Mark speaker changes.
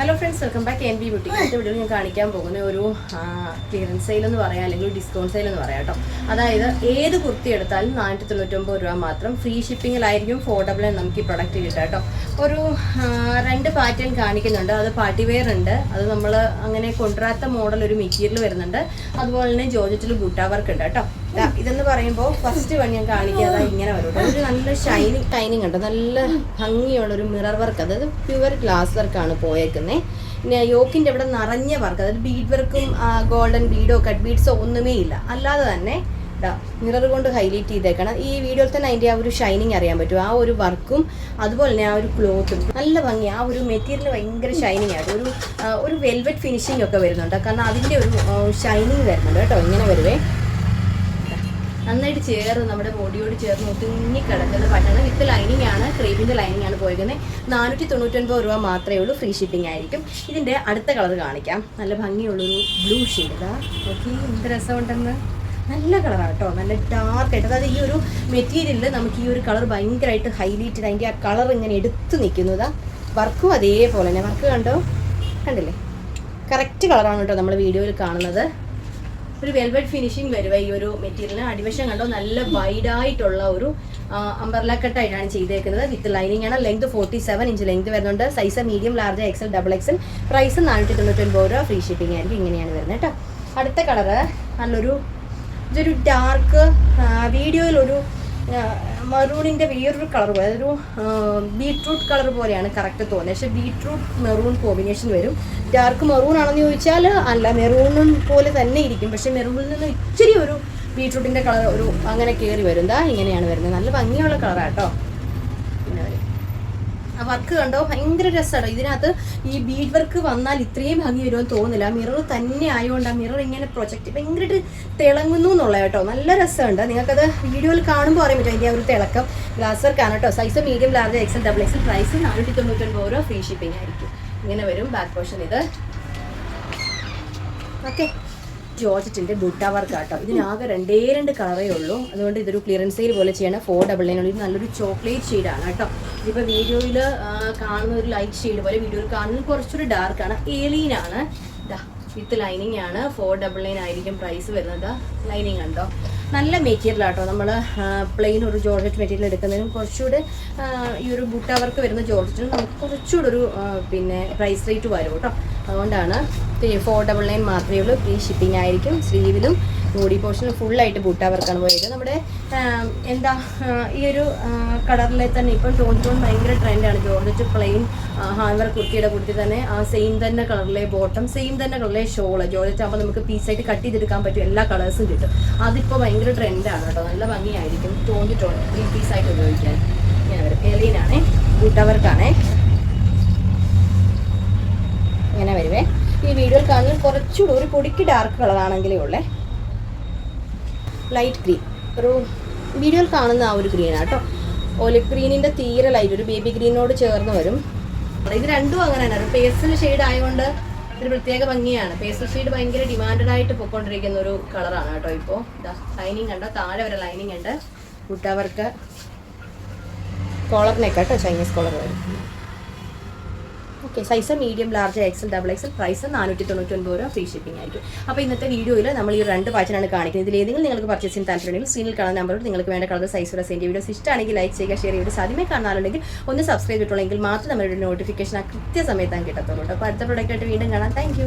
Speaker 1: Hello friends, welcome back N B beauty. ഇന്നത്തെ വീഡിയോയിൽ ഞാൻ കാണിക്കാൻ പോകുന്ന ഒരു ക്ലിയറൻസ് സെയിൽ എന്ന് പറയാം, അല്ലെങ്കിൽ ഡിസ്കൗണ്ട് സെയിൽ എന്ന് പറയാം കേട്ടോ. അതായത് ഏത് കുർത്തി എടുത്താലും 499 രൂപ മാത്രം, ഫ്രീ ഷിപ്പിങ്ങിലായിരിക്കും. ഫോർഡബിൾ നമുക്ക് ഈ പ്രൊഡക്റ്റ് കിട്ടുക കേട്ടോ. ഒരു 2 പാറ്റേൺ കാണിക്കുന്നുണ്ട്. അത് പാർട്ടി വെയർ ഉണ്ട്, അത് നമ്മൾ അങ്ങനെ കൊണ്ടുവരാത്ത മോഡൽ ഒരു മെറ്റീരിയൽ വരുന്നുണ്ട്. അതുപോലെ തന്നെ ജോർജറ്റിൽ ബൂട്ടാ വർക്ക് ഉണ്ട് കേട്ടോ. ഇതെന്ന് പറയുമ്പോൾ ഫസ്റ്റ് വൺ ഞാൻ കാണിക്കാതെ ഇങ്ങനെ വരും കേട്ടോ. ഒരു നല്ല ഷൈനിങ് ഉണ്ട്, നല്ല ഭംഗിയുള്ളൊരു മിറർ വർക്ക്, അതായത് പ്യുവർ ഗ്ലാസ് വർക്കാണ് പോയേക്കുന്നത്. പിന്നെ യോക്കിൻ്റെ ഇവിടെ നിറഞ്ഞ വർക്ക്, അതായത് ബീഡ് വർക്കും ഗോൾഡൻ ബീഡോ കട്ട് ബീഡ്സോ ഒന്നുമേ ഇല്ല. അല്ലാതെ തന്നെ മിറർ കൊണ്ട് ഹൈലൈറ്റ് ചെയ്തേക്കണം. ഈ വീഡിയോയിൽ തന്നെ അതിൻ്റെ ആ ഒരു ഷൈനിങ് അറിയാൻ പറ്റും. ആ ഒരു വർക്കും അതുപോലെ തന്നെ ആ ഒരു ക്ലോത്തും നല്ല ഭംഗി. ആ ഒരു മെറ്റീരിയൽ ഭയങ്കര ഷൈനിങ് ആയിട്ട് ഒരു വെൽവെറ്റ് ഫിനിഷിംഗ് ഒക്കെ വരുന്നുണ്ട്. കാരണം അതിൻ്റെ ഒരു ഷൈനിങ് വരുന്നുണ്ട് കേട്ടോ. ഇങ്ങനെ വരുവേ, നന്നായിട്ട് ചേർന്ന് നമ്മുടെ ബോഡിയോട് ചേർന്ന് ഒതുങ്ങി കിടക്കുന്ന പറ്റണം. വിത്ത് ലൈനിങ് ആണ്, ക്രീമിൻ്റെ ലൈനിങ് ആണ് പോയിരിക്കുന്നത്. 499 രൂപ മാത്രമേ ഉള്ളൂ, ഫ്രീ ഷിപ്പിംഗ് ആയിരിക്കും. ഇതിൻ്റെ അടുത്ത കളർ കാണിക്കാം. നല്ല ഭംഗിയുള്ളൊരു ബ്ലൂ ഷെയ്ഡ്. ഇതാ ഓക്കെ, എന്ത് രസമുണ്ടെന്ന്. നല്ല കളറാണ് കേട്ടോ, നല്ല ഡാർക്കായിട്ട്. അതായത് ഈ ഒരു മെറ്റീരിയലിൽ നമുക്ക് ഈ ഒരു കളർ ഭയങ്കരമായിട്ട് ഹൈലൈറ്റഡ്, അതിൻ്റെ ആ കളർ ഇങ്ങനെ എടുത്ത് നിൽക്കുന്നതാ. വർക്കും അതേപോലെ തന്നെ, വർക്ക് കണ്ടില്ലേ, കറക്റ്റ് കളറാണ് കേട്ടോ നമ്മൾ വീഡിയോയിൽ കാണുന്നത്. ഒരു വെൽവെറ്റ് ഫിനിഷിംഗ് വരുക ഈ ഒരു മെറ്റീരിയലിന്. അടിവശം കണ്ടോ, നല്ല വൈഡായിട്ടുള്ള ഒരു അംബർല കട്ടായിട്ടാണ് ചെയ്തേക്കുന്നത്. വിത്ത് ലൈനിങ് ആണ്. ലെങ്ത് 47 ഇഞ്ച് ലെങ്ത് വരുന്നുണ്ട്. Size medium, large, XL, double XL. Price 499 രൂപ, ഫ്രീ ഷിപ്പിംഗ് ആയിരിക്കും. ഇങ്ങനെയാണ് വരുന്നത് കേട്ടോ. അടുത്ത കളറ് ഇതൊരു ഡാർക്ക്, വീഡിയോയിലൊരു മറൂണിൻ്റെ വേറൊരു കളർ പോലെ, അതൊരു ബീട്രൂട്ട് കളർ പോലെയാണ് കറക്റ്റ് തോന്നുന്നത്. പക്ഷേ ബീട്രൂട്ട് മെറൂൺ കോമ്പിനേഷൻ വരും. ഡാർക്ക് മെറൂൺ ആണെന്ന് ചോദിച്ചാൽ അല്ല, മെറൂണും പോലെ തന്നെ ഇരിക്കും. പക്ഷേ മെറൂണിൽ നിന്ന് ഇച്ചിരി ഒരു ബീട്രൂട്ടിൻ്റെ കളർ ഒരു അങ്ങനെ കയറി വരും. എന്താ ഇങ്ങനെയാണ് വരുന്നത്. നല്ല ഭംഗിയുള്ള കളറാട്ടോ. പിന്നെ ആ വർക്ക് കണ്ടോ, ഭയങ്കര രസമാണ്. ഇതിനകത്ത് ഈ ബീഡ് വർക്ക് വന്നാൽ ഇത്രയും ഭംഗി വരുമെന്ന് തോന്നുന്നില്ല. മിറർ തന്നെ ആയതുകൊണ്ട് ആ മിറർ ഇങ്ങനെ പ്രൊജക്റ്റ് ഭയങ്കരമായിട്ട് തിളങ്ങുന്നു എന്നുള്ള കേട്ടോ. നല്ല രസമുണ്ട്. നിങ്ങൾക്കത് വീഡിയോയിൽ കാണുമ്പോൾ അറിയാൻ പറ്റും അതിൻ്റെ ഒരു തിളക്കം. ഗ്ലാസ് വർക്കാണ് കേട്ടോ. Size medium, large, XL, double XL. Price 499 രൂപ, ഫ്രീ ഷിപ്പിംഗ് ആയിരിക്കും. ഇങ്ങനെ വരും ബാക്ക് പോർഷൻ. ഇത് ഓക്കെ, ജോർജറ്റിൻ്റെ ബൂട്ടാ വർക്ക് ആട്ടോ. ഇതിനാകെ 2 കളറേ ഉള്ളൂ. അതുകൊണ്ട് ഇതൊരു ക്ലിയറൻസ് സെയിൽ പോലെ ചെയ്യണം. 499 ഇത് നല്ലൊരു ചോക്ലേറ്റ് ഷെയ്ഡാണ് കേട്ടോ. ഇതിപ്പോൾ വീഡിയോയിൽ കാണുന്ന ഒരു ലൈറ്റ് ഷെയ്ഡ് പോലെ, വീഡിയോയിൽ കാണുന്നത് കുറച്ചൊരു ഡാർക്കാണ്. ഏലീനാണ്. ഇതാ വിത്ത് ലൈനിങ് ആണ്. 499 ആയിരിക്കും പ്രൈസ് വരുന്നത്. ലൈനിങ് ഉണ്ടോ, നല്ല മെറ്റീരിയൽ ആട്ടോ. നമ്മൾ പ്ലെയിൻ ഒരു ജോർജറ്റ് മെറ്റീരിയൽ എടുക്കുന്നതിനും കുറച്ചുകൂടെ ഈ ഒരു ബൂട്ടാ വർക്ക് വരുന്ന ജോർജറ്റിനും നമുക്ക് കുറച്ചുകൂടെ ഒരു പിന്നെ പ്രൈസ് റേറ്റ് വരും കേട്ടോ. അതുകൊണ്ടാണ് 499 മാത്രമേ ഉള്ളൂ, ഫ്രീ ഷിപ്പിംഗ് ആയിരിക്കും. സ്ലീവിലും ബോഡി പോർഷനും ഫുള്ളായിട്ട് ബൂട്ടാ വർക്കാണ് പോയത്. നമ്മുടെ ഈ ഒരു കളറിലെ തന്നെ ഇപ്പം ടോൺ ഭയങ്കര ട്രെൻഡാണ്. ജോർജറ്റ് പ്ലെയിൻ ഹാൻഡ് വർക്ക് കുർത്തിയുടെ കുർത്തി തന്നെ ആ സെയിം തന്നെ കളറിലെ ബോട്ടം, സെയിം തന്നെ കളറിലെ ഷോള്. ജോർജറ്റ് ആകുമ്പോൾ നമുക്ക് പീസായിട്ട് കട്ട് ചെയ്തെടുക്കാൻ പറ്റും, എല്ലാ കളേഴ്സും കിട്ടും. അതിപ്പോൾ ഭയങ്കര ട്രെൻഡാണ് കേട്ടോ. നല്ല ഭംഗിയായിരിക്കും. ടോൺ 3 പീസായിട്ട് ഉപയോഗിക്കാൻ. ഇങ്ങനെ വരും. എലീനാണേ, ബൂട്ടാ വർക്കാണേ. ഇങ്ങനെ വരുവേ. ഈ വീഡിയോയിൽ കാണുന്നത് കുറച്ചുകൂടി ഒരു പൊടിക്ക് ഡാർക്ക് കളറാണെങ്കിലേ ഉള്ളേ. ലൈറ്റ് ഗ്രീൻ, ഒരു വീഡിയോയിൽ കാണുന്ന ആ ഒരു ഗ്രീനാണ് കേട്ടോ. ഒലിവ് ഗ്രീനിൻ്റെ തീരെ ലൈറ്റ്, ഒരു ബേബി ഗ്രീനോട് ചേർന്ന് വരും. ഇത് രണ്ടും അങ്ങനെ തന്നെ. ഒരു പേസ്റ്റൽ ഷെയ്ഡ് ആയതുകൊണ്ട് ഒരു പ്രത്യേക ഭംഗിയാണ്. പേസ്റ്റൽ ഷെയ്ഡ് ഭയങ്കര ഡിമാൻഡഡ് ആയിട്ട് പൊയ്ക്കൊണ്ടിരിക്കുന്ന ഒരു കളറാണ് കേട്ടോ. ഇപ്പോൾ ലൈനിങ് ഉണ്ട്, താഴെ വരെ ലൈനിങ് ഉണ്ട്. ബൂട്ടാ വർക്ക്, കോളറിനൊക്കെ കേട്ടോ, ചൈനീസ് കോളർ വരും. Okay, size medium, large, XL, double XL. Price 499 രൂപ, ഫ്രീ ഷിപ്പിംഗ് ആയിരിക്കും. അപ്പോൾ ഇന്നത്തെ വീഡിയോയിൽ നമ്മൾ ഈ 2 പാറ്റേണാണ് കാണിക്കുന്നത്. ഇതിലേതെങ്കിലും നിങ്ങൾക്ക് പർച്ചേസ് ചെയ്യാൻ താല്പര്യമുണ്ടെങ്കിൽ സ്ക്രീനിൽ കാണുന്ന നമ്പറിൽ നിങ്ങൾക്ക് വേണ്ട കളർ സൈസുള്ള സെൻഡ് വീഡിയോസ് ഇഷ്ടമാണെങ്കിൽ ലൈക്ക് ചെയ്യുക, ഷെയർ ചെയ്യുക. സാധ്യമേ കാണാനുണ്ടെങ്കിൽ ഒന്ന് സബ്സ്ക്രൈബ് ചെയ്തിട്ടുണ്ടെങ്കിൽ മാത്രം നമ്മുടെ നോട്ടിഫിക്കേഷൻ ആ കൃത്യസമയത്താണ് കിട്ടത്തുള്ളൂ. അപ്പോൾ അടുത്ത പ്രൊഡക്റ്റായിട്ട് വീണ്ടും കാണാം. Thank you.